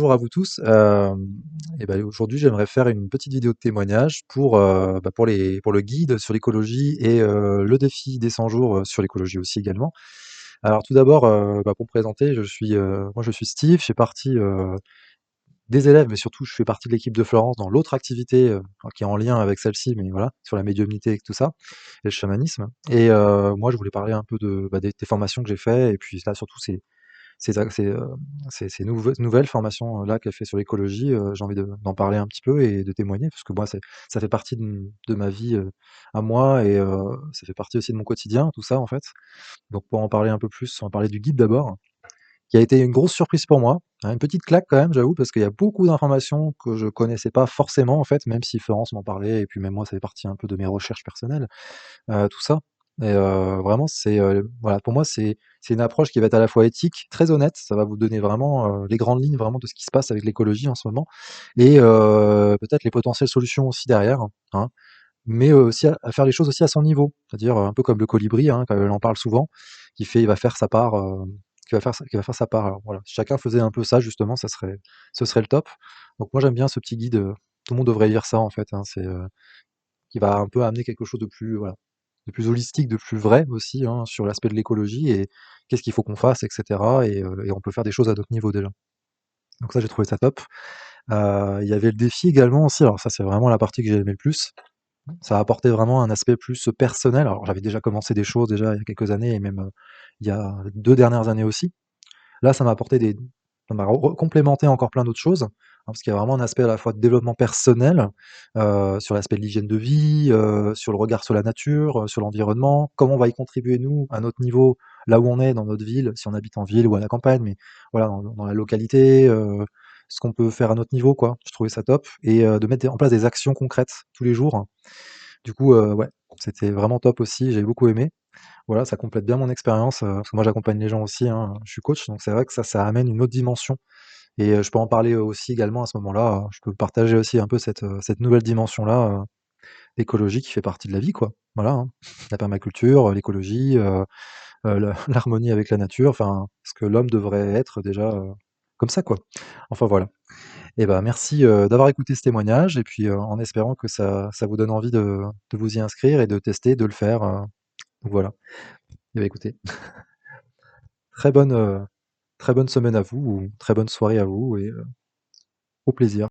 bonjour à vous tous. Et ben, aujourd'hui, j'aimerais faire une petite vidéo de témoignage pour le guide sur l'écologie et le défi des 100 jours sur l'écologie aussi également. Alors tout d'abord, pour me présenter, moi je suis Steve, je fais partie des élèves, mais surtout je fais partie de l'équipe de Florence dans l'autre activité qui est en lien avec celle-ci, mais voilà, sur la médiumnité et tout ça, et le chamanisme. Et moi je voulais parler un peu des formations que j'ai fait, et puis là surtout ces nouvelles formations, là qu'elle fait sur l'écologie, j'ai envie d'en parler un petit peu et de témoigner parce que moi ça fait partie de ma vie, à moi et ça fait partie aussi de mon quotidien, tout ça, en fait. Donc pour en parler un peu plus, on va parler du guide d'abord, qui a été une grosse surprise pour moi, hein, une petite claque quand même, j'avoue, parce qu'il y a beaucoup d'informations que je connaissais pas forcément, en fait, même si Florence m'en parlait et puis même moi ça fait partie un peu de mes recherches personnelles, tout ça. Et vraiment voilà, pour moi c'est une approche qui va être à la fois éthique, très honnête, ça va vous donner vraiment, les grandes lignes vraiment de ce qui se passe avec l'écologie en ce moment et peut-être les potentielles solutions aussi derrière, hein. Mais aussi à faire les choses aussi à son niveau. C'est-à-dire, un peu comme le colibri, hein, comme elle en parle souvent, il va faire sa part, qui va faire sa part. Alors voilà, si chacun faisait un peu ça justement, ce serait le top. Donc moi j'aime bien ce petit guide, tout le monde devrait lire ça en fait, hein, qui va un peu amener quelque chose de plus, voilà, de plus holistique, de plus vrai aussi, hein, sur l'aspect de l'écologie et qu'est-ce qu'il faut qu'on fasse, et cetera, et on peut faire des choses à notre niveau déjà. Donc ça, j'ai trouvé ça top. Il y avait le défi également aussi, alors ça, c'est vraiment la partie que j'ai aimé le plus. Ça a apporté vraiment un aspect plus personnel. Alors j'avais déjà commencé des choses déjà il y a quelques années et même, il y a 2 dernières années aussi. Là, ça m'a complémenté encore plein d'autres choses, hein, parce qu'il y a vraiment un aspect à la fois de développement personnel, sur l'aspect de l'hygiène de vie, sur le regard sur la nature, sur l'environnement, comment on va y contribuer nous, à notre niveau, là où on est dans notre ville, si on habite en ville ou à la campagne, mais voilà, dans la localité, ce qu'on peut faire à notre niveau, quoi. Je trouvais ça top et de mettre en place des actions concrètes tous les jours. Du coup, ouais, c'était vraiment top aussi, j'ai beaucoup aimé. Voilà, ça complète bien mon expérience, parce que moi j'accompagne les gens aussi, hein, je suis coach, donc c'est vrai que ça amène une autre dimension et je peux en parler aussi également à ce moment-là, je peux partager aussi un peu cette nouvelle dimension-là, écologie qui fait partie de la vie, quoi. Voilà, hein. La permaculture, l'écologie, la l'harmonie avec la nature, enfin, ce que l'homme devrait être déjà, comme ça, quoi. Enfin voilà. Et ben merci, d'avoir écouté ce témoignage et puis, en espérant que ça vous donne envie de vous y inscrire et de tester, de le faire, donc voilà. Et bah, écoutez, très bonne, très bonne semaine à vous ou très bonne soirée à vous et au plaisir.